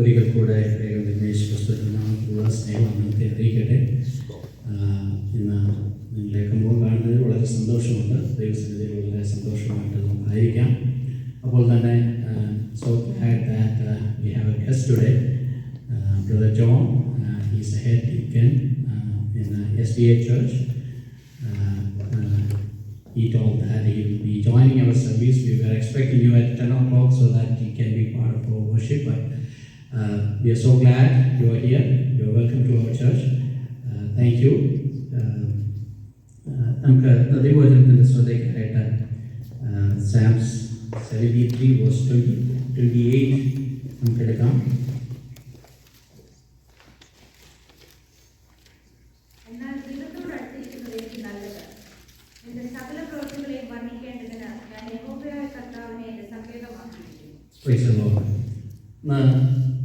ഒരിക്കൽ കൂടെ വിഘ്നേഷ് പുസ്തകത്തിനുള്ള സ്നേഹം നിങ്ങൾക്ക് അറിയിക്കട്ടെ. ഇന്ന് നിങ്ങളെ കമ്പം കാണുന്നതിൽ വളരെ സന്തോഷമുണ്ട്. ദൈവസന്നിധിയിൽ വളരെ സന്തോഷമായിട്ട് നമുക്കായിരിക്കാം. അപ്പോൾ തന്നെ so glad that we have a guest today, Brother John. He's a head deacon in SDA Church. He told that he will be joining our service. We were expecting you at 10 o'clock so that he can be part of our worship, but we are so glad you are here. You are welcome to our church. Thank you. നമുക്ക് ദൈവവചനത്തിൻ്റെ ശ്രദ്ധയ്ക്കായിട്ട് സാംസ് 73 verse 28 നമുക്കെടുക്കാം.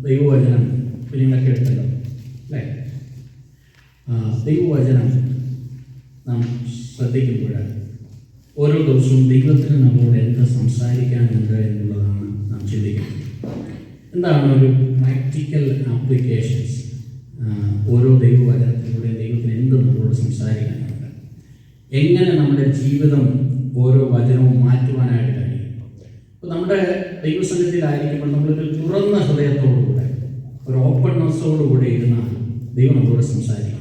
ദൈവവചനം കുഞ്ഞുങ്ങളൊക്കെ എടുത്തല്ലോ അല്ലേ? ദൈവവചനം നാം ശ്രദ്ധിക്കുമ്പോൾ ഓരോ ദിവസവും ദൈവത്തിന് നമ്മളോട് എന്ത് സംസാരിക്കാനുണ്ട് എന്നുള്ളതാണ് നാം ചിന്തിക്കുന്നത്. എന്താണ് ഒരു പ്രാക്ടിക്കൽ ആപ്ലിക്കേഷൻസ്? ഓരോ ദൈവവചനത്തിലൂടെ ദൈവത്തിന് എന്ത് നമ്മളോട് സംസാരിക്കാനുണ്ട്, എങ്ങനെ നമ്മുടെ ജീവിതം ഓരോ വചനവും മാറ്റുവാനായിട്ട് കഴിയും. അപ്പോൾ നമ്മുടെ ദൈവസന്നിധിയിലായിരിക്കുമ്പോൾ നമ്മളൊരു തുറന്ന ഹൃദയത്തോടുകൂടെ, ഒരു ഓപ്പൺനെസ്സോടുകൂടെ ഇരുന്നാൽ ദൈവം നമ്മളോട് സംസാരിക്കും.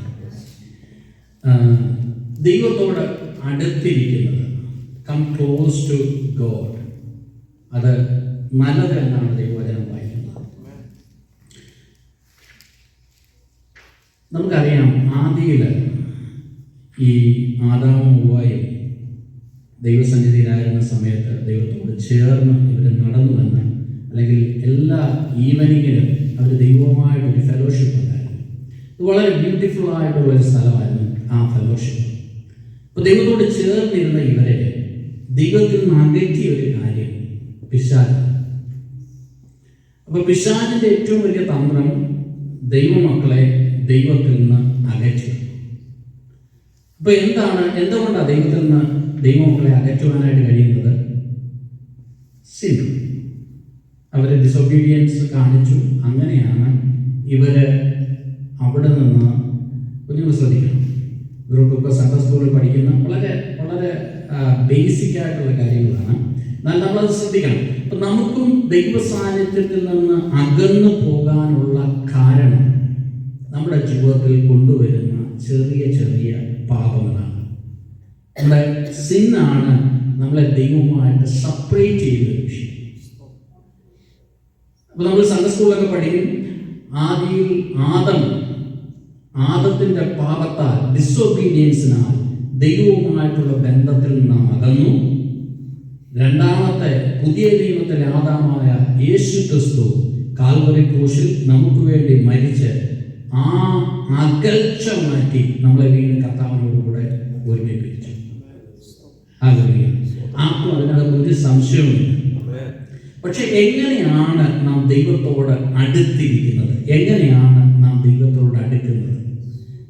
ദൈവത്തോട് അടുത്തിരിക്കുന്നത്, കം ക്ലോസ് ടു ഗോഡ്, അത് നല്ലത് എന്നാണ് ദൈവവചനം വായിക്കുന്നത്. നമുക്കറിയാം, ആദിയിൽ ഈ ആദാമും ഹവ്വായും ദൈവസന്നിധിയിലായിരുന്ന സമയത്ത് ദൈവത്തോട് ചേർന്ന് ഇവർ നടന്നുവെന്ന്, അല്ലെങ്കിൽ എല്ലാ ഈവനിങ്ങിലും അവർ ദൈവവുമായിട്ടൊരു ഫെലോഷിപ്പ് ഉണ്ടായിരുന്നു. ഇത് വളരെ ബ്യൂട്ടിഫുൾ ആയിട്ടുള്ളൊരു സ്ഥലമായിരുന്നു ആ ഫെലോഷിപ്പ്. അപ്പോൾ ദൈവത്തോട് ചേർന്നിരുന്ന ഇവരെ ദൈവത്തിൽ നിന്ന് അകറ്റിയ ഒരു കാര്യം പിശാച്. അപ്പോൾ പിശാചിൻ്റെ ഏറ്റവും വലിയ തന്ത്രം ദൈവമക്കളെ ദൈവത്തിൽ നിന്ന് അകറ്റുക. അപ്പോൾ എന്തുകൊണ്ടാണ് ദൈവത്തിൽ നിന്ന് ദൈവമക്കളെ അകറ്റുവാനായിട്ട് കഴിയുന്നത്? സിൻ. അവർ ഡിസൊബീഡിയൻസ് കാണിച്ചു. അങ്ങനെയാണ് ഇവര് അവിടെ നിന്ന്, കുഞ്ഞുങ്ങൾ ശ്രദ്ധിക്കണം, ഇവർക്കൊക്കെ സൺഡേ സ്കൂളിൽ പഠിക്കുന്ന വളരെ വളരെ ബേസിക് ആയിട്ടുള്ള കാര്യങ്ങളാണ്. എന്നാൽ നമ്മളത് ശ്രദ്ധിക്കണം. അപ്പം നമുക്കും ദൈവ സാന്നിധ്യത്തിൽ നിന്ന് അകന്നു പോകാനുള്ള കാരണം നമ്മുടെ ജീവിതത്തിൽ കൊണ്ടുവരുന്ന ചെറിയ ചെറിയ പാപങ്ങളാണ്. നമ്മുടെ സിന്നാണ് നമ്മളെ ദൈവവുമായിട്ട് സെപ്പറേറ്റ് ചെയ്യുന്ന വിഷയം. അപ്പോൾ നമ്മൾ സൺഡേ സ്കൂളിലൊക്കെ പഠിക്കും, ആദിയിൽ ആദത്തിൻ്റെ പാപത്താൽ, ഡിസൊബീഡിയൻസിനാൽ ദൈവവുമായിട്ടുള്ള ബന്ധത്തിൽ നിന്ന് അകന്നു. രണ്ടാമത്തെ പുതിയ നിയമത്തിലെ ആദാമായ യേശു ക്രിസ്തു കാൽവരി ക്രൂശിൽ നമുക്ക് വേണ്ടി മരിച്ച് ആ അകൽച്ച മാറ്റി നമ്മളെ വീണ്ടും കർത്താവിനോടുകൂടെ ഒരുമിപ്പിച്ചു. ആർക്കും അതിനകത്ത് ഒരു സംശയവുമില്ല. പക്ഷെ എങ്ങനെയാണ് നാം ദൈവത്തോട് അടുത്തിരിക്കുന്നത്? എങ്ങനെയാണ് നാം ദൈവത്തോട് അടുക്കുന്നത്?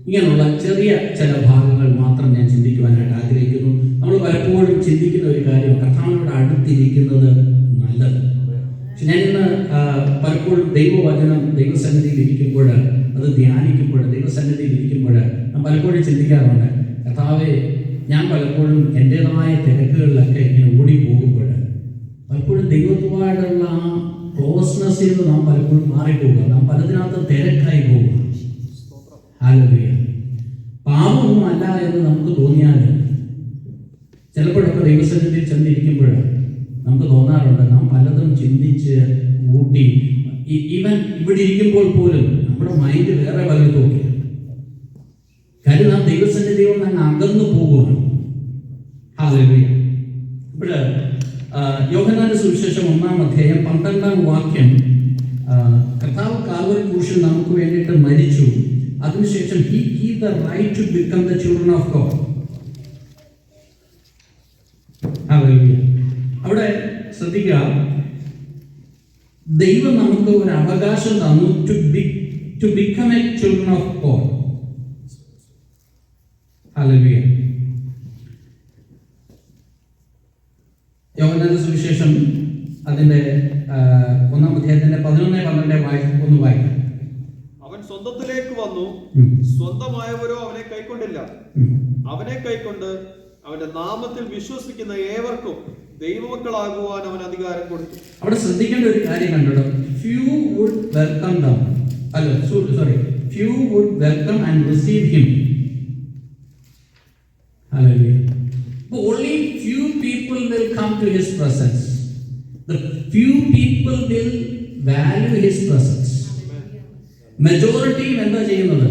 ഇങ്ങനെയുള്ള ചെറിയ ചില ഭാഗങ്ങൾ മാത്രം ഞാൻ ചിന്തിക്കുവാനായിട്ട് ആഗ്രഹിക്കുന്നു. നമ്മൾ പലപ്പോഴും ചിന്തിക്കുന്ന ഒരു കാര്യം, കർത്താവിനോട് അടുത്തിരിക്കുന്നത് നല്ലത്. പക്ഷെ ഞാനിന്ന് പലപ്പോഴും ദൈവവചനം ദൈവസന്നിധിയിൽ ഇരിക്കുമ്പോൾ, അത് ധ്യാനിക്കുമ്പോൾ, ദൈവസന്നിധിയിൽ ഇരിക്കുമ്പോൾ ഞാൻ പലപ്പോഴും ചിന്തിക്കാറുണ്ട്, കർത്താവേ, ഞാൻ പലപ്പോഴും എൻ്റെതായ തിരക്കുകളിലൊക്കെ ഇങ്ങനെ ഓടിപ്പോകുമ്പോൾ പലപ്പോഴും ദൈവത്തുമായിട്ടുള്ള ആ ക്ലോസ്നെസ്സിൽ നിന്ന് നാം പലപ്പോഴും മാറിപ്പോകുക. നാം പലതിനകത്ത് തിരക്കായി പോവുക. ഹല്ലേലൂയ. പാപമൊന്നും അല്ല എന്ന് നമുക്ക് തോന്നിയാലും ചിലപ്പോഴൊക്കെ ദൈവസന്നിധിയിൽ ചെന്നിരിക്കുമ്പോൾ നമുക്ക് തോന്നാറുണ്ട്, നാം പലതും ചിന്തിച്ച് കൂട്ടി, ഈവൻ ഇവിടെ ഇരിക്കുമ്പോൾ പോലും നമ്മുടെ മൈൻഡ് വേറെ പലതും നോക്കി. കാര്യം നാം ദൈവസന്നിധിയിൽ നിന്ന് അകന്നു പോകുകയാണ്. ഹല്ലേലൂയ. ഇപ്പോൾ യോഹന്നാന്റെ സുവിശേഷം 1-ാം അധ്യായം 12-ാം വാക്യം, കർത്താവ് കാൽവരി ക്രൂശിൽ നമുക്ക് വേണ്ടിയിട്ട് മരിച്ചു, അതിനുശേഷം he gave the right to become the children of God. Hallelujah. അവിടെ ശ്രദ്ധിക്കുക, ദൈവം നമുക്ക് ഒരു അവകാശം തന്നു, to become a children of God. Hallelujah. യോഹന്നാന്റെ സുവിശേഷം അതിൻ്റെ 1-ാം അധ്യായത്തിൻ്റെ 11-12 ഒന്ന് വായിക്കാം. അവൻ സ്വന്തത്തിലേക്ക് വന്നു, സ്വന്തമായവരോ അവനെ കൈക്കൊണ്ടില്ല. അവനെ കൈക്കൊണ്ട് അവന്റെ നാമത്തിൽ വിശ്വസിക്കുന്ന ഏവർക്കും ദൈവമക്കളാകുവാൻ അവൻ അധികാരം കൊടുത്തു. അവിടെ ശ്രദ്ധിക്കേണ്ട ഒരു കാര്യം കണ്ടോ, few would welcome them, few would welcome and receive him. Hallelujah. But only few people will come to his presence. The few people will value his presence. Majority എന്താ ചെയ്യുന്നത്?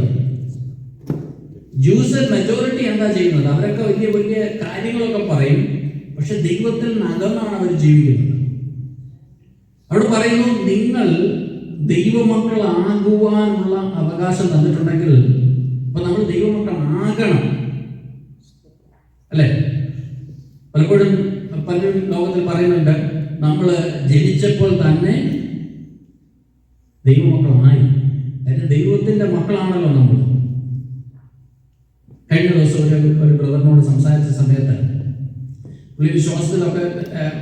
ജ്യൂസ് മെജോറിറ്റി എന്താ ചെയ്യുന്നത്? അവരൊക്കെ വലിയ വലിയ കാര്യങ്ങളൊക്കെ പറയും, പക്ഷെ ദൈവത്തിൽ അകന്നാണ് അവർ ജീവിക്കുന്നത്. അവിടെ പറയുന്നു, നിങ്ങൾ ദൈവമക്കളാകുവാനുള്ള അവകാശം തന്നിട്ടുണ്ടെങ്കിൽ അപ്പൊ നമ്മൾ ദൈവമക്കളാകണം, അല്ലെ? പലപ്പോഴും പലരും ലോകത്തിൽ പറയുന്നുണ്ട്, നമ്മൾ ജനിച്ചപ്പോൾ തന്നെ ദൈവമക്കളായി. അതിന് ദൈവത്തിന്റെ മക്കളാണല്ലോ നമ്മൾ. കഴിഞ്ഞ ദിവസം ഒരു ബ്രദറിനോട് സംസാരിച്ച സമയത്ത് പുള്ളി വിശ്വാസത്തിലൊക്കെ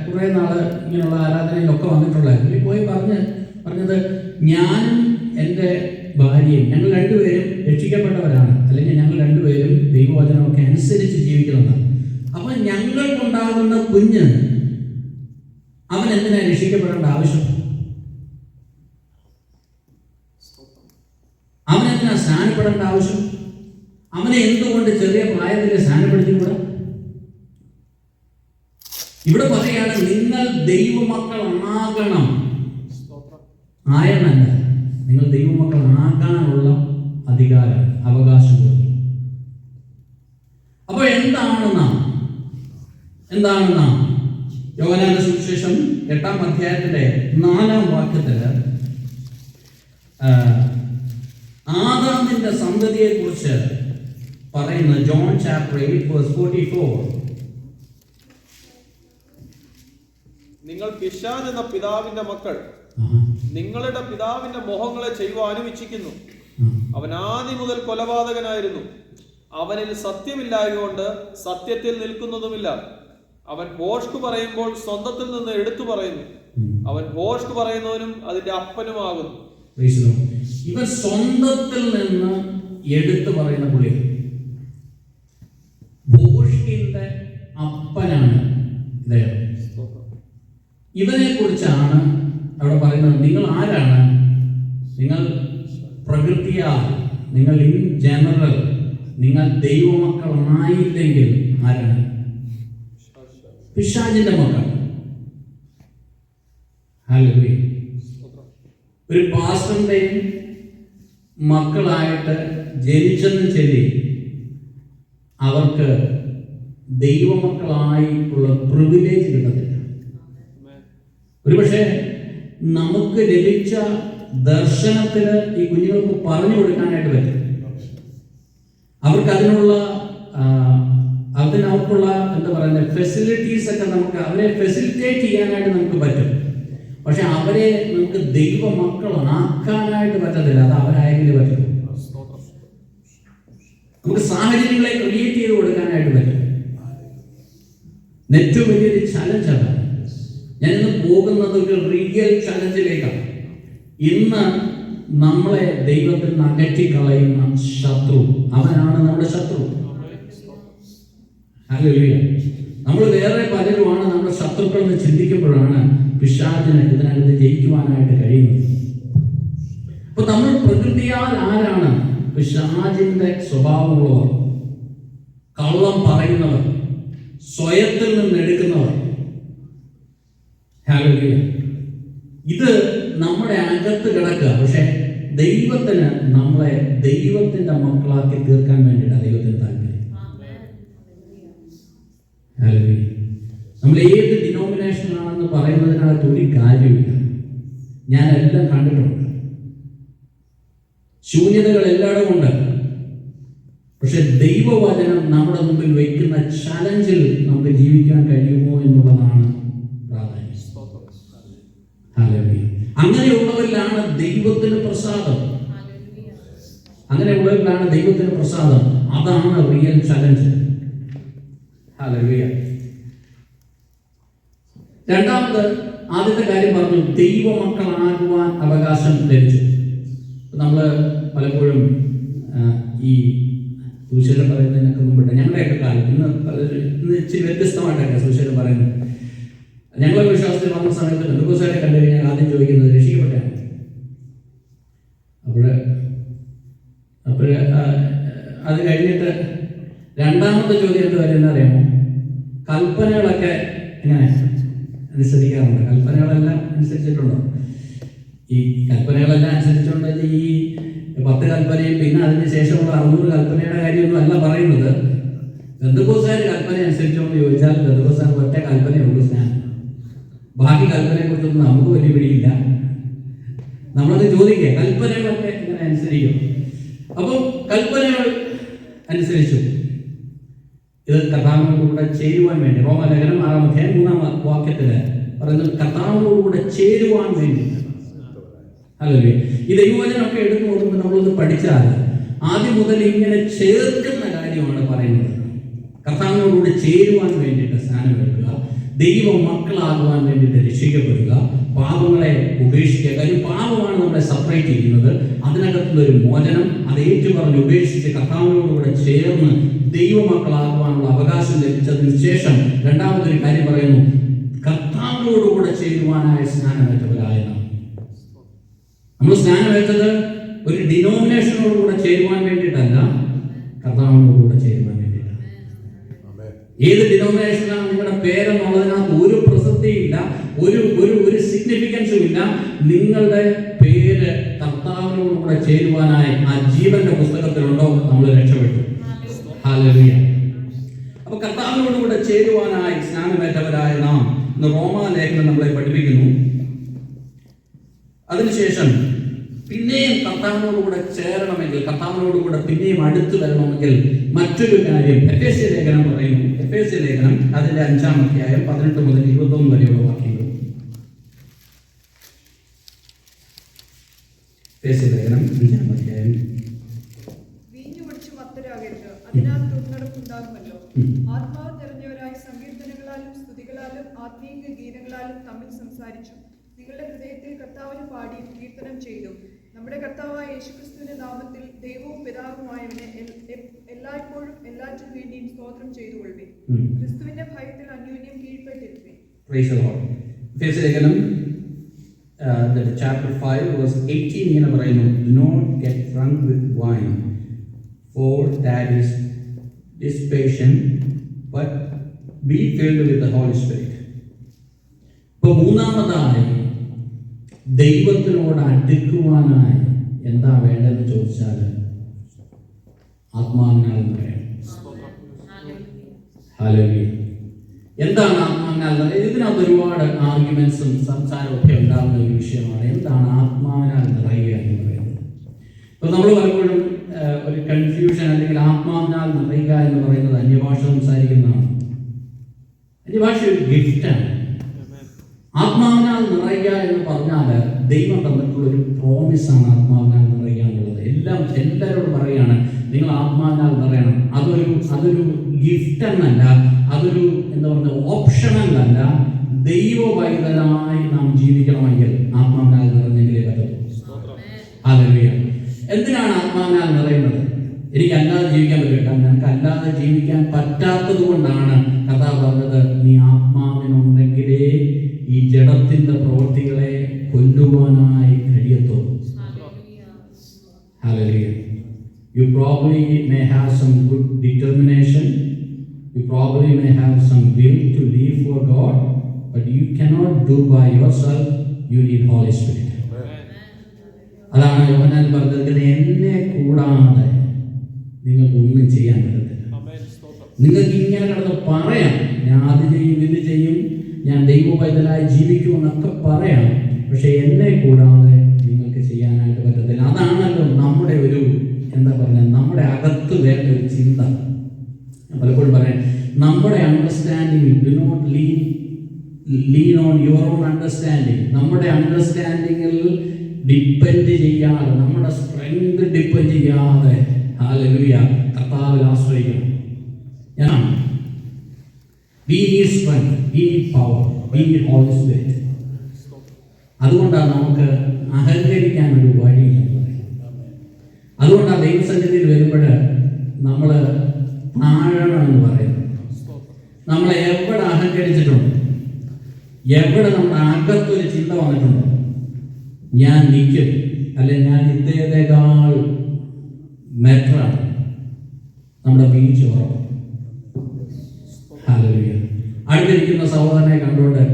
കുറെ നാള് ഇങ്ങനെയുള്ള ആരാധനയിലൊക്കെ വന്നിട്ടുള്ള പുള്ളി പോയി പറഞ്ഞത്, ഞാനും എൻ്റെ ഭാര്യയും ഞങ്ങൾ രണ്ടുപേരും രക്ഷിക്കപ്പെട്ടവരാണ്, അല്ലെങ്കിൽ ഞങ്ങൾ രണ്ടുപേരും ദൈവവചനമൊക്കെ അനുസരിച്ച് ജീവിക്കുന്നതാണ്. അപ്പൊ ഞങ്ങൾക്കുണ്ടാകുന്ന കുഞ്ഞ് അവൻ എന്തിനാ രക്ഷിക്കപ്പെടേണ്ട ആവശ്യം? അവനെന്തിനാ സ്നാനപ്പെടേണ്ട ആവശ്യം? അവനെ എന്തുകൊണ്ട് ചെറിയ പ്രായത്തിൽ സ്നാനപ്പെടുത്തിക്കൂടാ? ഇവിടെ പറയാണ്, നിങ്ങൾ ദൈവമക്കളാകണം. ആയെന്നല്ല, നിങ്ങൾ ദൈവമക്കളാകാനുള്ള അധികാരം, അവകാശം കൊടുത്തു. അപ്പൊ എന്താണ് നാം? യോഹന്നാന്റെ സുവിശേഷം 8-ാം അധ്യായത്തിന്റെ 4-ാം വാക്യത്തില് ആദാമിന്റെ സന്തതിയെ കുറിച്ച് പറയുന്ന ജോൺ ചാപ്റ്റർ 8:44, നിങ്ങൾ പിശാച് എന്ന പിതാവിന്റെ മക്കൾ നിങ്ങളുടെ പിതാവിന്റെ മോഹങ്ങളെ ചെയ്യുവാനും ഇച്ഛിക്കുന്നു. അവൻ ആദ്യം മുതൽ കൊലപാതകനായിരുന്നു. അവനിൽ സത്യമില്ലായതുകൊണ്ട് സത്യത്തിൽ നിൽക്കുന്നതുമില്ല. അവൻ ഭോഷ്ക് പറയുമ്പോൾ സ്വന്തത്തിൽ നിന്ന് എടുത്തു പറയുന്നു. അവൻ ഭോഷ്ക് പറയുന്നവനും അതിന്റെ അപ്പനുമാകുന്നു. ഇവൻ സ്വന്തത്തിൽ നിന്ന് എടുത്തു പറയുന്ന പുള്ളി, ഭോഷ്കിന്റെ അപ്പനാണ് ഇദ്ദേഹം. ഇവനെ കുറിച്ചാണ് അവിടെ പറയുന്നത്. നിങ്ങൾ ആരാണ്? നിങ്ങൾ പ്രകൃതിയാൽ, നിങ്ങൾ ഇൻ ജനറൽ, നിങ്ങൾ ദൈവമക്കളായില്ലെങ്കിൽ ആരാണ്? പിശാചിന്റെ മക്കൾ. ഹല്ലേലൂയ. ഒരു പാസ്റ്ററിന്റെയും മക്കളായിട്ട് ജനിച്ചെന്ന് ചൊല്ലി അവർക്ക് ദൈവമക്കളായി ഉള്ള പ്രിവിലേജ് കിട്ടത്തില്ല. ഒരുപക്ഷെ നമുക്ക് ലഭിച്ച ദർശനത്തിന് ഈ കുഞ്ഞുങ്ങൾക്ക് പറഞ്ഞു കൊടുക്കാനായിട്ട് പറ്റും. അവർക്ക് അതിനവർക്കുള്ള എന്താ പറയുന്നത് ഫെസിലിറ്റീസ് ഒക്കെ നമുക്ക് അവരെ ഫെസിലിറ്റേറ്റ് ചെയ്യാനായിട്ട് നമുക്ക് പറ്റും. പക്ഷെ അവരെ നമുക്ക് ദൈവമക്കളാക്കാനായിട്ട് പറ്റത്തില്ല. അത് അവരായെങ്കിലും പറ്റും. നമുക്ക് സാഹചര്യങ്ങളെ ക്രിയേറ്റ് ചെയ്ത് കൊടുക്കാനായിട്ട് പറ്റും. ഏറ്റവും വലിയൊരു ചലഞ്ച് അതാണ്. ഞാനിന്ന് പോകുന്നത് ഒരു റിയൽ ചലഞ്ചിലേക്കാണ്. ഇന്ന് നമ്മളെ ദൈവത്തിൽ നിന്ന് അകറ്റിക്കളയുന്ന ശത്രു, അവനാണ് നമ്മുടെ ശത്രു. ഹല്ലേലൂയ. നമ്മൾ വേറെ പലരുമാണ് നമ്മുടെ ശത്രുക്കൾ എന്ന് ചിന്തിക്കുമ്പോഴാണ് പിശാചിന് ഇതിനകത്ത് ജയിക്കുവാനായിട്ട് കഴിയുന്നത്. അപ്പൊ നമ്മൾ പ്രകൃതിയാൽ ആരാണ്? പിശാചിന്റെ സ്വഭാവമുള്ളവർ, കള്ളം പറയുന്നവർ, സ്വയത്തിൽ നിന്ന് എടുക്കുന്നവർ. ഹല്ലേലൂയ. ഇത് നമ്മുടെ അകത്ത് കിടക്കുക. പക്ഷെ ദൈവത്തിന് നമ്മളെ ദൈവത്തിന്റെ മക്കളാക്കി തീർക്കാൻ വേണ്ടിയിട്ടാണ് ദൈവത്തിന് താല്പര്യം. ഹല്ലേലൂയ. നമ്മൾ ഏത് ഡിനോമിനേഷനാണെന്ന് പറയുന്നതിനകത്ത് ഒരു കാര്യമില്ല. ഞാൻ എല്ലാം കണ്ടിട്ടുണ്ട്. ശൂന്യതകൾ എല്ലായിടവും ഉണ്ട്. പക്ഷെ ദൈവവചനം നമ്മുടെ മുമ്പിൽ വയ്ക്കുന്ന ചലഞ്ചിൽ നമുക്ക് ജീവിക്കാൻ കഴിയുമോ എന്നുള്ളതാണ് പ്രാധാന്യം. ഹല്ലേലൂയ. അങ്ങനെയുള്ളവരിലാണ് ദൈവത്തിന് പ്രസാദം. അങ്ങനെയുള്ളവരിലാണ് ദൈവത്തിന് പ്രസാദം. അതാണ് റിയൽ ചലഞ്ച്. ഹല്ലേലൂയ. രണ്ടാമത്, ആദ്യത്തെ കാര്യം പറഞ്ഞു, ദൈവമക്കളാകുവാൻ അവകാശം ലഭിച്ചു. നമ്മൾ പലപ്പോഴും ഈ സുവിശേഷം പറയുന്നതിനൊക്കെ മുമ്പിട്ട് ഞങ്ങളുടെയൊക്കെ കാലം ഇന്ന് ഇച്ചിരി വ്യത്യസ്തമായിട്ടൊക്കെ സുവിശേഷം പറയുന്നത്. ഞങ്ങളൊക്കെ വിശ്വാസത്തിൽ വന്ന സമയത്ത് ബന്ധുക്കോസാരെ കണ്ടു കഴിഞ്ഞാൽ ആദ്യം ചോദിക്കുന്നത് രക്ഷിക്കപ്പെട്ടാണ്. അപ്പോൾ അത് കഴിഞ്ഞിട്ട് രണ്ടാമത്തെ ചോദ്യം എന്ത് വരുന്ന അറിയാമോ? കൽപ്പനകളൊക്കെ എങ്ങനെ അനുസരിക്കാറുണ്ട്? കൽപ്പനകളെല്ലാം അനുസരിച്ചിട്ടുണ്ടോ? ഈ കൽപ്പനകളെല്ലാം അനുസരിച്ചുകൊണ്ട് ഈ 10 കൽപ്പനയും പിന്നെ അതിന് ശേഷമുള്ള 600 കൽപ്പനയുടെ കാര്യമൊന്നും അല്ല പറയുന്നത്. ബന്ധുക്കോസാര് കൽപ്പന അനുസരിച്ചുകൊണ്ട് ചോദിച്ചാൽ ബന്ധുക്കോസാർ ഒറ്റ കൽപ്പനയുള്ളൂ, സ്നാനം. ബാക്കി കൽപ്പനയെ കുറിച്ചൊന്നും നമുക്ക് വലിയ പിടിയില്ല. നമ്മളത് ചോദിക്കുക, കൽപ്പനകളൊക്കെ ഇങ്ങനെ അനുസരിക്കും. അപ്പോൾ കൽപ്പനകൾ അനുസരിച്ചു. ഇത് കർത്താവിനോടുകൂടെ ചേരുവാൻ വേണ്ടി റോമാലേഖനം 6-3 പറയുന്നത് കർത്താവിനോടുകൂടെ ചേരുവാൻ വേണ്ടി. അല്ലേ? ഈ ദൈവവചനമൊക്കെ എടുത്തു നോക്കുമ്പോൾ നമ്മളൊന്ന് പഠിച്ചാൽ ആദ്യം മുതൽ ഇങ്ങനെ ചേർക്കുന്ന കാര്യമാണ് പറയുന്നത്. കർത്താവിനോടുകൂടെ ചേരുവാൻ വേണ്ടിയിട്ട് സ്നാനം എടുക്കുക, ദൈവ മക്കളാകുവാൻ വേണ്ടിയിട്ട് രക്ഷിക്കപ്പെടുക, പാപങ്ങളെ ഉപേക്ഷിക്കുക. കാര്യം പാപമാണ് നമ്മളെ സെപ്പറേറ്റ് ചെയ്യുന്നത്. അതിനകത്തുള്ളൊരു മോചനം, അത് ഏറ്റുപറഞ്ഞ് ഉപേക്ഷിച്ച് കർത്താവിനോടുകൂടെ ചേർന്ന് ദൈവമക്കളാകുവാനുള്ള അവകാശം ലഭിച്ചതിന് ശേഷം രണ്ടാമതൊരു കാര്യം പറയുന്നു, കർത്താവിനോടുകൂടെ ചേരുവാനായ സ്നാനമേറ്റവരായ നാം. നമ്മൾ സ്നാനമേറ്റത് ഒരു ഡിനോമിനേഷനോടുകൂടെ ചേരുവാൻ വേണ്ടിയിട്ടല്ല, കർത്താവിനോടുകൂടെ ചേരുവാൻ വേണ്ടിയിട്ടാണ്. ഏത് ഡിനോമിനേഷനാണ് നിങ്ങളുടെ പേരെന്നുള്ളതിനകത്ത് ഒരു പ്രസക്തിയില്ല, ഒരു സിഗ്നിഫിക്കൻസും ഇല്ല. നിങ്ങളുടെ പേര് കർത്താവിനോടുകൂടെ ചേരുവാനായി ആ ജീവന്റെ പുസ്തകത്തിലുണ്ടോ, നമ്മൾ രക്ഷപ്പെട്ടു. ഹല്ലേലൂയ. അപ്പൊ കർത്താവിനോടുകൂടെ ചേരുവാനായി സ്നാനമേറ്റവരായ നാം ഇന്ന് റോമാലേഖനം നമ്മളെ പഠിപ്പിക്കുന്നു. അതിനുശേഷം പിന്നെയും കർത്താവിനോടുകൂടെ ചേരണമെങ്കിൽ, കർത്താവിനോടുകൂടെ പിന്നെയും അടുത്ത് വരണമെങ്കിൽ മറ്റൊരു കാര്യം എഫേസ്യ ലേഖനം പറയുന്നു. എഫേസ്യ ലേഖനം അതിന്റെ 5-ാം അധ്യായം 18 മുതൽ 21 വരെയുള്ള വാക്യങ്ങൾ. എഫേസ്യ ലേഖനം 5-ാം അധ്യായം. അതിനാൽ ദുർനടപ്പുണ്ടാകുമല്ലോ. ആത്മാവ് നിറഞ്ഞവരായി സങ്കീർത്തനങ്ങളാലും സ്തുതികളാലും ആത്മീയ ഗീതങ്ങളാലും തമ്മിൽ സംസാരിച്ചു നിങ്ങളുടെ ഹൃദയത്തിൽ കർത്താവിന് പാടി കീർത്തനം ചെയ്തു. നമ്മുടെ കർത്താവായ യേശുക്രിസ്തുവിന്റെ നാമത്തിൽ ദൈവവും പിതാവുമായവനെ എല്ലായ്പ്പോഴും എല്ലാറ്റിനും വേണ്ടിയും സ്തോത്രം ചെയ്തുകൊള്ളുവിൻ. ക്രിസ്തുവിന്റെ ഭയത്തിൽ അന്യോന്യം കീഴ്പ്പെട്ടിരുവിൻ. Chapter 5 verse 18 ഇങ്ങനെ പറയുന്നു, do not get drunk with wine, for that is dissipation, but be filled with the Holy Spirit. ഇപ്പോൾ മൂന്നാമതായി ദൈവത്തിനോട് അടുക്കുവാനായി എന്താ വേണ്ടതെന്ന് ചോദിച്ചാൽ ആത്മാവിനാൽ നിറയണം. ഹല്ലേലൂയ. എന്താണ് ആത്മാവിനാൽ നിറയുക? ഇതിനകത്ത് ഒരുപാട് ആർഗ്യുമെന്റ്സും സംസാരവും ഒക്കെ ഉണ്ടാകുന്ന ഒരു വിഷയമാണ്. എന്താണ് ആത്മാവിനാൽ നിറയുക എന്ന് പറയുന്നത്? ഇപ്പൊ നമ്മൾ പലപ്പോഴും ഒരു കൺഫ്യൂഷൻ, അല്ലെങ്കിൽ ആത്മാവിനാൽ നിറയുക എന്ന് പറയുന്നത് അന്യഭാഷ സംസാരിക്കുന്നതാണ്. അന്യഭാഷ ഒരു ഗിഫ്റ്റാണ്. ആത്മാവിനാൽ നിറയുക എന്ന് പറഞ്ഞാൽ ദൈവം തന്നിട്ടുള്ള ഒരു പ്രോമിസാണ് ആത്മാവിനാൽ നിറയുക എന്നുള്ളത്. എല്ലാവരോടും പറയുകയാണ്, നിങ്ങൾ ആത്മാവിനാൽ നിറയണം. അതൊരു ഗിഫ്റ്റ് എന്നല്ല, അതൊരു എന്താ പറയുക, ഓപ്ഷണൽ അല്ല. ദൈവവൈതനായി നാം ജീവിക്കണമെങ്കിൽ ആത്മാവിനാൽ നിറഞ്ഞെങ്കിലേ പറ്റൂ. ഹല്ലേലൂയ. എന്തിനാണ് ആത്മാവിനാൽ നിറയുന്നത്? എനിക്ക് അല്ലാതെ ജീവിക്കാൻ പറ്റില്ല. നിനക്ക് അല്ലാതെ ജീവിക്കാൻ പറ്റാത്തത് കൊണ്ടാണ് കർത്താവ് പറഞ്ഞത്, നീ ആത്മാവിനുണ്ടെങ്കിലേ ഈ ജഡത്തിന്റെ പ്രവൃത്തികളെ കൊല്ലുവാനായി കഴിയത്തുള്ളൂ. Hallelujah. You probably may have some good determination. You probably may have some will to live for God, but you cannot do by yourself. You need Holy Spirit. അതാണ് യോഹന്നാൻ പറഞ്ഞത്, എന്നെ കൂടാതെ നിങ്ങൾക്ക് ഒന്നും ചെയ്യാൻ പറ്റത്തില്ല. നിങ്ങൾക്ക് ഇങ്ങനെ കിടന്ന് പറയാം, ഞാൻ അത് ചെയ്യും, ഇത് ചെയ്യും, ഞാൻ ദൈവവൈതനായി ജീവിക്കുമെന്നൊക്കെ പറയാം, പക്ഷെ എന്നെ കൂടാതെ നിങ്ങൾക്ക് ചെയ്യാനായിട്ട് പറ്റത്തില്ല. അതാണല്ലോ നമ്മുടെ ഒരു എന്താ പറയുക, നമ്മുടെ അകത്ത് വേണ്ട ഒരു ചിന്ത. പലപ്പോഴും പറയാം, നമ്മുടെ understanding do not lean on your own understanding. നമ്മുടെ അണ്ടർസ്റ്റാൻഡിങ്ങിൽ ഡിപ്പെൻഡ് ചെയ്യാതെ, നമ്മുടെ സ്ട്രെങ്ത് ഡിപ്പെൻഡ് ചെയ്യാതെ, ഹല്ലേലൂയ, കർത്താവിൽ ആശ്രയിക്കണം. ഞാൻ we need strength, we need power, we need Holy Spirit. അതുകൊണ്ടാണ് നമുക്ക് അഹങ്കരിക്കാൻ ഒരു വഴിയില്ല. അതുകൊണ്ട് ആ ദൈവസന്നിധിയിൽ വരുമ്പോൾ നമ്മൾ താഴണം എന്ന് പറയുന്നത്. നമ്മളെ എവിടെ അഹങ്കരിച്ചിട്ടുണ്ട്, എവിടെ നമ്മുടെ അകത്തൊരു ചിന്ത വന്നിട്ടുണ്ടോ, ഞാൻ നിൽക്കും, അല്ലെ ഞാൻ ഇദ്ദേഹത്തെക്കാൾ മെറ്ററാണ്, നമ്മുടെ വീഴ്ച ഉറപ്പ്. ഹല്ലേലൂയ. അടുത്തിരിക്കുന്ന സഹോദരനെ കണ്ടുകൊണ്ട്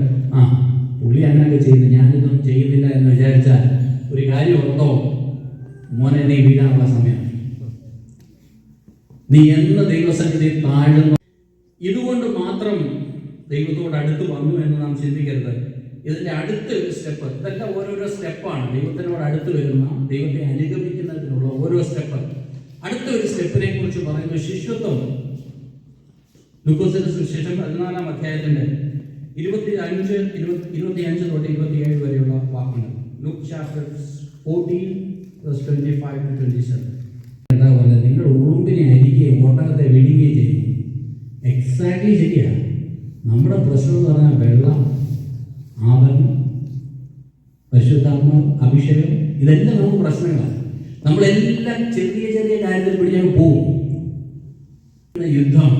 പുള്ളി അങ്ങനെയൊക്കെ ചെയ്യുന്നു, ഞാനിതൊന്നും ചെയ്യുന്നില്ല എന്ന് വിചാരിച്ചാൽ ഒരു കാര്യം ഉണ്ടോ, മോനെ നീ വീഴാനുള്ള സമയം. നീ എന്ന് ദൈവസന്നിധി താഴുന്നു. ഇതുകൊണ്ട് മാത്രം ദൈവത്തോട് അടുത്ത് വന്നു എന്ന് നാം ചിന്തിക്കരുത്. ഇതിന്റെ അടുത്ത ഒരു സ്റ്റെപ്പ്, ഇതെല്ലാം ഓരോരോ സ്റ്റെപ്പാണ്. ദൈവത്തിനോട് അടുത്ത് വരുന്ന, ദൈവത്തെ അനുഗമിക്കുന്നതിനുള്ള ഓരോ സ്റ്റെപ്പ്. അടുത്ത ഒരു സ്റ്റെപ്പിനെ കുറിച്ച് പറയുന്നു ശിഷ്യത്വം. ലൂക്കോസിന്റെ സുവിശേഷം 14-ാം അധ്യായത്തിന്റെ 25 തൊട്ട് 27 വരെയുള്ള വാക്കുകൾ. Luke chapter 14:25-27. എന്താ പറയുക, നിങ്ങൾ ഉറുമ്പിനെ അരിക്കുകയും ഒട്ടകത്തെ വിഴുങ്ങുകയും ചെയ്യുന്നു. എക്സാക്ട്ലി ശരിയാ. നമ്മുടെ പ്രശ്നം എന്ന് പറഞ്ഞാൽ വെള്ളം, ആവരണം, പരിശുദ്ധാത്മാവ്, അഭിഷേകം, ഇതെല്ലാം നമുക്ക് പ്രശ്നങ്ങളാണ്. നമ്മളെല്ലാം ചെറിയ ചെറിയ കാര്യത്തിൽ പിടിച്ചാൽ പോകും. യുദ്ധം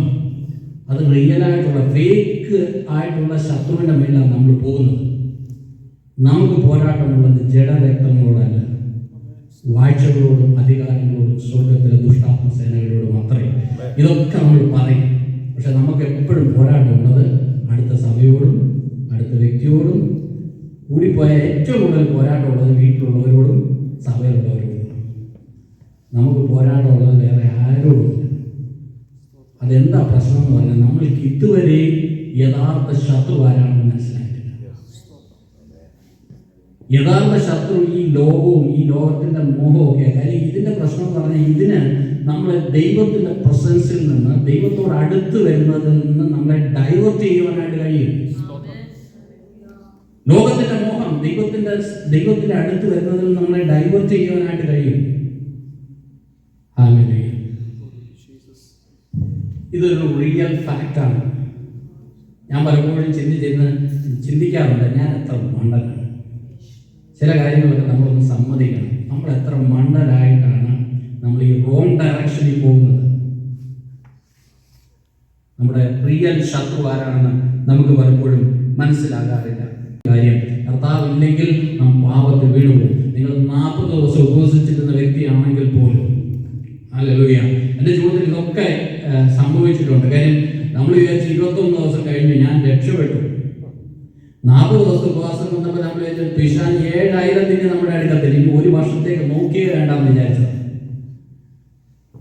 അത് റിയലായിട്ടുള്ള ഫേക്ക് ആയിട്ടുള്ള ശത്രുവിൻ്റെ മേലാണ് നമ്മൾ പോകുന്നത്. നമുക്ക് പോരാട്ടമുള്ളത് ജഡരക്തങ്ങളോടല്ല, വാഴ്ചകളോടും അധികാരങ്ങളോടും സ്വർഗത്തിലെ ദുഷ്ടാത്മ സേനകളോടും അത്രയും. ഇതൊക്കെ നമ്മൾ പറയും, പക്ഷെ നമുക്ക് എപ്പോഴും പോരാട്ടമുള്ളത് അടുത്ത സഭയോടും അടുത്ത വ്യക്തിയോടും. കൂടിപ്പോയ ഏറ്റവും കൂടുതൽ പോരാട്ടമുള്ളത് വീട്ടിലുള്ളവരോടും സഭയിലുള്ളവരോടും. നമുക്ക് പോരാട്ടമുള്ളത് വേറെ ആരോടും. അതെന്താ പ്രശ്നം എന്ന് പറഞ്ഞാൽ നമ്മൾക്ക് ഇതുവരെയും യഥാർത്ഥ ശത്രു ആരാണെന്ന് മനസ്സിലായിട്ടില്ല. യഥാർത്ഥ ശത്രു ഈ ലോകവും ഈ ലോകത്തിന്റെ മോഹവും ഒക്കെ. കാര്യം ഇതിന്റെ പ്രശ്നം എന്ന് പറഞ്ഞാൽ ഇതിന് നമ്മളെ ദൈവത്തിന്റെ പ്രസൻസിൽ നിന്ന്, ദൈവത്തോട് അടുത്ത് വരുന്നതിൽ നിന്ന് നമ്മളെ ഡൈവേർട്ട് ചെയ്യുവാനായിട്ട് കഴിയും. ലോകത്തിന്റെ മോഹം ദൈവത്തിന്റെ അടുത്ത് വരുന്നതിൽ നമ്മളെ ഡൈവേർട്ട് ചെയ്യുവാനായിട്ട് കഴിയും. ഇതൊരു റിയൽ ഫാക്റ്റാണ്. ഞാൻ പലപ്പോഴും ചിന്തിക്കാറുണ്ട്, ഞാൻ എത്ര മണ്ടനാണ്. ചില കാര്യങ്ങളൊക്കെ നമ്മളൊന്ന് സമ്മതിക്കണം. നമ്മൾ എത്ര മണ്ടനായിട്ടാണ് നമ്മൾ ഈ റോങ് ഡയറക്ഷനിൽ പോകുന്നത്. നമ്മുടെ റിയൽ ശത്രു ആരാണെന്ന് നമുക്ക് പലപ്പോഴും മനസ്സിലാകാറില്ല. കാര്യം, കർത്താവ് ഇല്ലെങ്കിൽ നാം പാപത്തിൽ വീണുപോകും. നിങ്ങൾ 40 ദിവസം ഉപവസിച്ചിരുന്ന വ്യക്തിയാണെങ്കിൽ പോലും, ഹല്ലേലൂയ, എൻ്റെ ജീവിതത്തിൽ ഇതൊക്കെ സംഭവിച്ചിട്ടുണ്ട്. കാര്യം നമ്മൾ വിചാരിച്ച് 21 ദിവസം കഴിഞ്ഞ് ഞാൻ രക്ഷപ്പെട്ടു. 40 ദിവസം ഉപവാസം വന്നപ്പോൾ നമ്മൾ വിചാരിച്ചു പിശാച് 7000 നമ്മുടെ അടുക്കത്തിൽ ഇനി 1 വർഷത്തേക്ക് നോക്കിയേ വേണ്ടെന്ന് വിചാരിച്ചത്.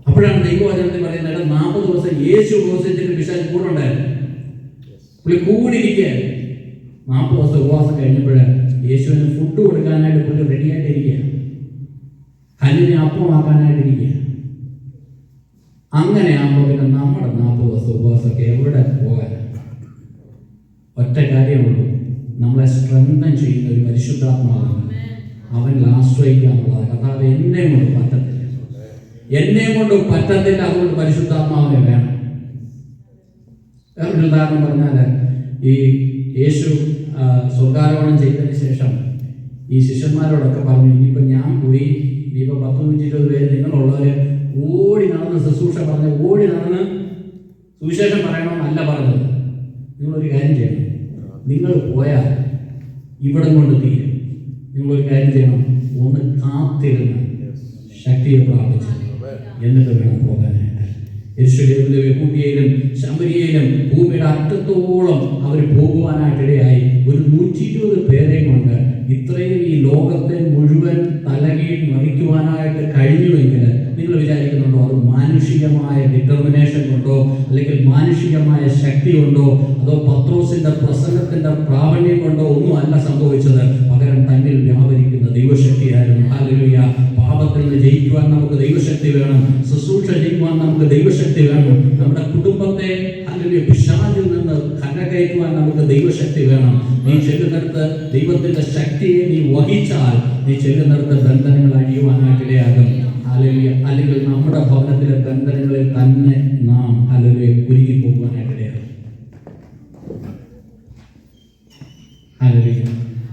അപ്പോഴാണ് ദൈവവചനത്തിൽ പറയുന്നത്, 40 ദിവസം യേശു ഉപവസിച്ചിട്ട് പിശാച് കൂടെ ഉണ്ടായിരുന്നു. പുള്ളി കൂടിയിരിക്കുകയായിരുന്നു. 40 ദിവസം ഉപവാസം കഴിഞ്ഞപ്പോൾ യേശുവിന് ഫുഡ് കൊടുക്കാനായിട്ട് പുള്ളി റെഡിയായിട്ടിരിക്കുകയാണ്. കല്ലിനെ അപ്പമാക്കാനായിട്ടിരിക്കുക. അങ്ങനെയാകുമ്പോൾ പിന്നെ നമ്മുടെ 40 ദിവസം ഉപവാസമൊക്കെ എവിടെ പോകാൻ? ഒറ്റ കാര്യമുള്ളൂ, നമ്മളെ സ്ട്രെങ്തൻ ചെയ്യുന്ന ഒരു പരിശുദ്ധാത്മാവാണ്. അവൻ ആശ്രയിക്കാനുള്ളത്. കർത്താവ് എന്നെ കൊണ്ട് പറ്റത്തില്ല, അതുകൊണ്ട് പരിശുദ്ധാത്മാവിനെ വേണം. വേറൊരു ഉദാഹരണം പറഞ്ഞാൽ, ഈ യേശു സ്വർഗാരോഹണം ചെയ്തതിന് ശേഷം ഈ ശിഷ്യന്മാരോടൊക്കെ പറഞ്ഞു, ഇനിയിപ്പോൾ ഞാൻ പോയി ഇനിയിപ്പോൾ 10-20 പേര് നിങ്ങളുള്ളവർ ഓടി നടന്ന് ശുശ്രൂഷ പറഞ്ഞ് ഓടി നടന്ന് സുവിശേഷം പറയണമെന്നല്ല പറഞ്ഞത്. നിങ്ങളൊരു കാര്യം ചെയ്യണം, നിങ്ങൾ പോയാൽ ഇവിടെ കൊണ്ട് തീരും. നിങ്ങളൊരു കാര്യം ചെയ്യണം, ഒന്ന് കാത്തിരുന്ന് ശക്തിയെ പ്രാപിച്ച് എന്നിട്ട് വേണം പോകാനായിട്ട്. യെരൂശലേമിലും യെഹൂദിയയിലും ശമരിയയിലും ഭൂമിയുടെ അറ്റത്തോളം അവർ പോകുവാനായിട്ടിടയായി. ഒരു 120 പേരെ കൊണ്ട് ഇത്രയും ഈ ലോകത്തെ മുഴുവൻ തലകീഴ് മറിക്കുവാനായിട്ട് കഴിഞ്ഞുവെങ്കിൽ നിങ്ങൾ വിചാരിക്കുന്നുണ്ടോ അത് മാനുഷികമായ ഡിറ്റർമിനേഷൻ കൊണ്ടോ അല്ലെങ്കിൽ മാനുഷികമായ ശക്തി കൊണ്ടോ അതോ പത്രോസിന്റെ പ്രസംഗത്തിന്റെ പ്രാവണ്യം കൊണ്ടോ ഒന്നും അല്ല സംഭവിച്ചത്. പകരം തന്നിൽ വ്യാപരിക്കുന്ന ദൈവശക്തിയായിരുന്നു. ഹല്ലേലൂയ. പാപത്തിൽ നിന്ന് ജയിക്കുവാൻ നമുക്ക് ദൈവശക്തി വേണം. ശുശ്രൂഷ ചെയ്യുവാൻ നമുക്ക് ദൈവശക്തി വേണം. നമ്മുടെ കുടുംബത്തെ ഹല്ലേലൂയ പിശാചിൽ നിന്ന് കരകയറ്റുവാൻ നമുക്ക് ദൈവശക്തി വേണം. നീ ചെല്ലുന്നിടത്ത് ദൈവത്തിന്റെ ശക്തിയെ നീ വഹിച്ചാൽ നീ ചെല്ലുന്നിടത്ത് ബന്ധനങ്ങൾ അഴിയുവാനായിട്ടിടയാകും. ഹല്ലേലൂയ. അല്ലെങ്കിൽ നമ്മുടെ ഭവനത്തിലെ ബന്ധനങ്ങളിൽ തന്നെ നാം ഹല്ലേലൂയ കുരുങ്ങി പോകുവാനായിട്ടിടയാകും. ഹല്ലേലൂയ.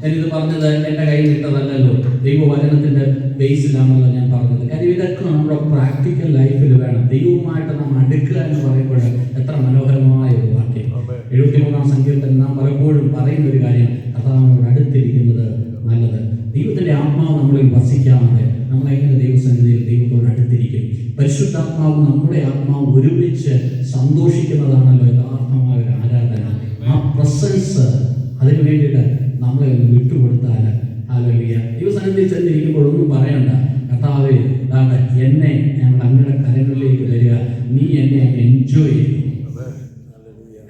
ഞാനിത് പറഞ്ഞത് പറഞ്ഞത് എൻ്റെ കയ്യിൽ ഇട്ടതല്ലല്ലോ, ദൈവവചനത്തിൻ്റെ ബേസിലാണല്ലോ ഞാൻ പറഞ്ഞത്. കാര്യം ഇതൊക്കെ നമ്മുടെ പ്രാക്ടിക്കൽ ലൈഫിൽ വേണം. ദൈവവുമായിട്ട് നാം അടുക്കുക എന്ന് പറയുമ്പോൾ എത്ര മനോഹരമായ ഒരു വാക്യം. 73-ാം സങ്കീർത്തനം നാം പലപ്പോഴും പറയുന്ന ഒരു കാര്യം, കർത്താവിനോട് അടുത്തിരിക്കുന്നത് നല്ലത്. ദൈവത്തിൻ്റെ ആത്മാവ് നമ്മളിൽ വസിക്കാതെ നമ്മളെങ്ങനെ ദൈവസന്നിധിയിൽ ദൈവത്തോട് അടുത്തിരിക്കും? പരിശുദ്ധാത്മാവ് നമ്മുടെ ആത്മാവ് ഒരുമിച്ച് സന്തോഷിക്കുന്നതാണല്ലോ യഥാർത്ഥമായ ഒരു ആരാധന. ആ പ്രസൻസ് അതിനു വേണ്ടിയിട്ട് നമ്മളെ ഒന്ന് വിട്ടുകൊടുത്താൽ ഹല്ലേലൂയ. ദൈവസന്നിധിയിൽ ചെന്നിരിക്കുമ്പോൾ ഒന്നും പറയണ്ട, കർത്താവേ എന്നെ ഞങ്ങൾ അങ്ങയുടെ കരങ്ങളിലേക്ക് തരിക, നീ എന്നെ അങ്ങ് എൻജോയ് ചെയ്യും.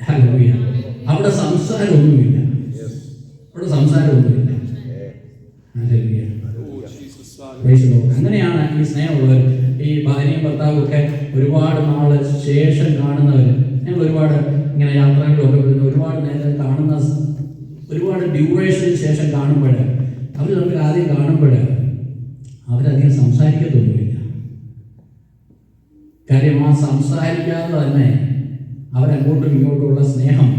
ഹല്ലേലൂയ. അവിടെ സംസാരമൊന്നുമില്ല, അവിടെ സംസാരമൊന്നുമില്ല. ഹല്ലേലൂയ. അങ്ങനെയാണ് ഈ സ്നേഹമുള്ളവർ, ഈ ഭാര്യയും ഭർത്താവും ഒക്കെ ഒരുപാട് നാള് ശേഷം കാണുന്നവർ. ഞങ്ങൾ ഒരുപാട് ഇങ്ങനെ യാത്രകളിലൊക്കെ വരുന്ന ഒരുപാട് നേരം കാണുന്ന, ഒരുപാട് ഡ്യൂറേഷന് ശേഷം കാണുമ്പോൾ അവർ തമ്മിൽ ആദ്യം കാണുമ്പോൾ അവരധികം സംസാരിക്കത്തൊന്നുമില്ല. കാര്യം ആ സംസാരിക്കാതെ തന്നെ അവരങ്ങോട്ടും ഇങ്ങോട്ടുമുള്ള സ്നേഹം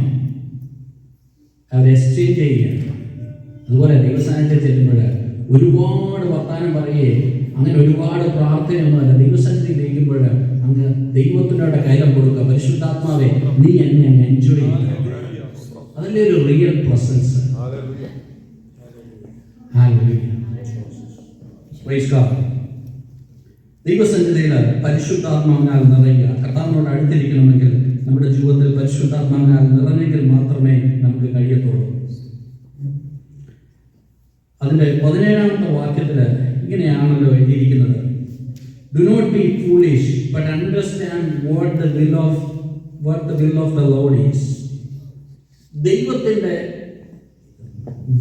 അവർ എക്സ്ചേഞ്ച് ചെയ്യുകയാണ്. അതുപോലെ ദൈവസ്ഥാനത്തിൽ ചെല്ലുമ്പോൾ ഒരുപാട് വർത്താനം പറയുകയെ, അങ്ങനെ ഒരുപാട് പ്രാർത്ഥനയൊന്നുമല്ല. ദൈവസന്നിധിയിൽ ഇരിക്കുമ്പോൾ അങ്ങ് ദൈവത്തിനോട് കൈലം കൊടുക്കുക, പരിശുദ്ധാത്മാവെ നീ എന്നെ അങ്ങ് എൻജോയ് ചെയ്യുക. അതല്ലേ ഒരു റിയൽ പ്രസൻസ്. ദൈവസന്നിധിയിൽ പരിശുദ്ധാത്മാവിനാൽ നിറയുക. കർത്താവിനോട് അടുത്തിരിക്കണമെങ്കിൽ നമ്മുടെ ജീവിതത്തിൽ പരിശുദ്ധാത്മാവിനാൽ നിറഞ്ഞെങ്കിൽ മാത്രമേ നമുക്ക് കഴിയത്തുള്ളൂ. അതിൻ്റെ 17-ാമത്തെ വാക്യത്തിൽ ഇങ്ങനെയാണല്ലോ എഴുതിയിരിക്കുന്നത്, do not be foolish but understand what the will of the Lord is. ദൈവത്തിൻ്റെ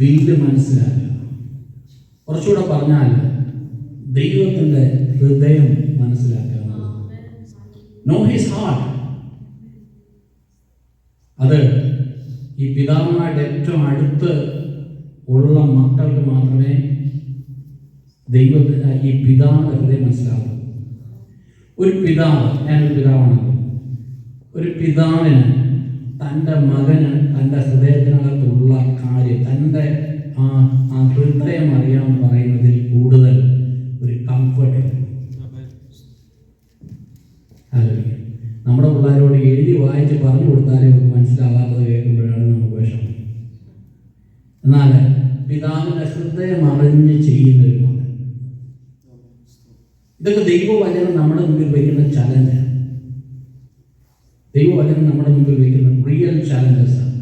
വില്ല് മനസ്സിലാക്കുക. കുറച്ചുകൂടെ പറഞ്ഞാൽ ദൈവത്തിൻ്റെ ഹൃദയം മനസ്സിലാക്കുക. Know his heart. അത് ഈ പിതാവുമായിട്ട് ഏറ്റവും അടുത്ത് ഉള്ള മക്കൾക്ക് മാത്രമേ ദൈവത്തിന് ഈ പിതാവിൻ്റെ ഹൃദയം മനസ്സിലാവൂ. ഒരു പിതാവ്, ഞാനൊരു പിതാവാണല്ലോ, ഒരു പിതാവിന് തൻ്റെ മകന് തൻ്റെ ഹൃദയത്തിനകത്തുള്ള കാര്യം, തൻ്റെ ആ ഹൃദയം അറിയാമെന്ന് പറയുന്നതിൽ കൂടുതൽ ഒരു കംഫർട്ട്. നമ്മുടെ പിള്ളേരോട് എഴുതി വായിച്ച് പറഞ്ഞു കൊടുത്താലേ അവർക്ക് മനസ്സിലാകാത്തത് കേൾക്കുമ്പോഴാണ് നമുക്ക് വിഷമം. എന്നാൽ പിതാവിൻ്റെ ഹൃദയം അറിഞ്ഞ് ചെയ്യുന്നൊരു മകൻ. ഇതൊക്കെ ദൈവവചനം നമ്മുടെ മുമ്പിൽ വയ്ക്കുന്ന ചലഞ്ചാണ്. ദൈവവചനം നമ്മുടെ മുമ്പിൽ വയ്ക്കുന്ന റിയൽ ചലഞ്ചസാണ്.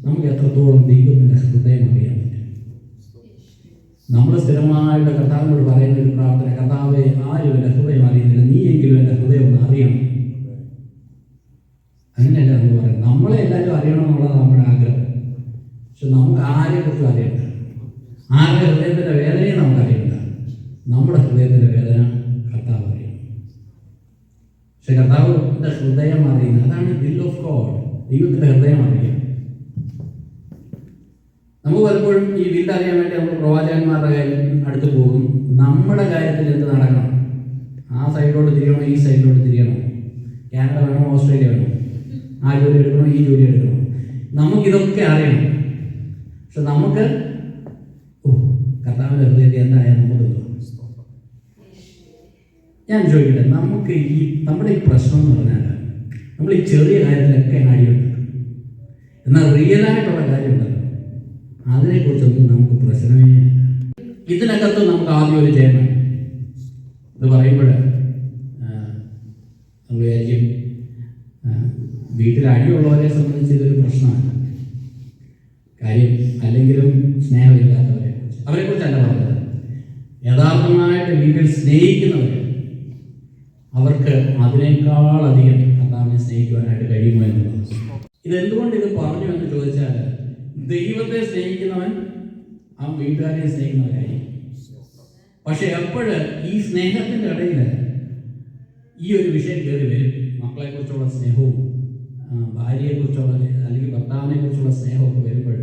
നമുക്ക് എത്രത്തോളം ദൈവത്തിൻ്റെ ഹൃദയം അറിയാൻ പറ്റും. നമ്മൾ സ്ഥിരമായിട്ട് കർത്താവിനോട് പറയുന്ന ഒരു പ്രാർത്ഥന, കർത്താവെ ആരും എൻ്റെ ഹൃദയം അറിയുന്നില്ല, നീയെങ്കിലും എൻ്റെ ഹൃദയം ഒന്ന് അറിയണം. അങ്ങനെയല്ല നമ്മൾ പറയുന്നത്. നമ്മളെ എല്ലാവരും അറിയണം എന്നുള്ളതാണ് നമ്മുടെ ആഗ്രഹം. പക്ഷെ നമുക്ക് ആരെക്കുറിച്ചും അറിയണ്ട, ആരുടെ ഹൃദയത്തിൻ്റെ വേദനയും നമുക്കറിയണ്ട. നമ്മുടെ ഹൃദയത്തിൻ്റെ വേദന കർത്താവ് അറിയണം. പക്ഷെ കർത്താവിൻ്റെ ഹൃദയം അറിയുന്നത്, അതാണ് വിൽ ഓഫ് ഗോഡ്. ദൈവത്തിൻ്റെ ഹൃദയം അറിയാം. നമുക്ക് പലപ്പോഴും ഈ വില്ല് അറിയാൻ വേണ്ടി നമ്മൾ പ്രവാചകന്മാരുടെ അടുത്ത് പോകും. നമ്മുടെ കാര്യത്തിൽ എന്ത് നടക്കണം, ആ സൈഡിലോട്ട് തിരിയണോ ഈ സൈഡിലോട്ട് തിരിയണോ, കാനഡ വേണോ ഓസ്ട്രേലിയ വേണോ, ആ ജോലി എടുക്കണോ ഈ ജോലി എടുക്കണോ, നമുക്കിതൊക്കെ അറിയണം. പക്ഷെ നമുക്ക് കർത്താവിൻ്റെ ഹൃദയത്തിൽ എന്തായാലും നമുക്ക് ഞാൻ ചോദിക്കട്ടെ, നമുക്ക് നമ്മുടെ ഈ പ്രശ്നം എന്ന് പറഞ്ഞാൽ നമ്മൾ ഈ ചെറിയ കാര്യത്തിലൊക്കെ അടിയുണ്ട്. എന്നാൽ റിയലായിട്ടുള്ള കാര്യമുണ്ടല്ലോ, അതിനെക്കുറിച്ചൊന്നും നമുക്ക് പ്രശ്നമേ ഇല്ല. ഇതിനകത്ത് നമുക്ക് ആദ്യം ഒരു ജയം വേണം. ഇത് പറയുമ്പോൾ നമ്മൾ വിചാരിക്കും വീട്ടിൽ അടിയുള്ളവരെ സംബന്ധിച്ച് ഇതൊരു പ്രശ്നമാണ്. കാര്യം അല്ലെങ്കിലും സ്നേഹമില്ലാത്തവരെക്കുറിച്ച്, അവരെക്കുറിച്ചല്ല പറഞ്ഞത്. യഥാർത്ഥമായിട്ട് വീട്ടിൽ സ്നേഹിക്കുന്നവർ, അവർക്ക് അതിനേക്കാളധികം കർത്താവിനെ സ്നേഹിക്കുവാനായിട്ട് കഴിയുമോ എന്നുള്ളത്. ഇതെന്തുകൊണ്ട് ഇത് പറഞ്ഞു എന്ന് ചോദിച്ചാൽ, ദൈവത്തെ സ്നേഹിക്കുന്നവൻ ആ വീട്ടുകാരെ സ്നേഹിക്കുന്നവരായിരിക്കും. പക്ഷെ എപ്പോഴ് ഈ സ്നേഹത്തിൻ്റെ ഇടയിൽ ഈ ഒരു വിഷയം കയറി വരും, മക്കളെക്കുറിച്ചുള്ള സ്നേഹവും ഭാര്യയെക്കുറിച്ചുള്ള അല്ലെങ്കിൽ ഭർത്താവിനെ കുറിച്ചുള്ള സ്നേഹമൊക്കെ വരുമ്പോൾ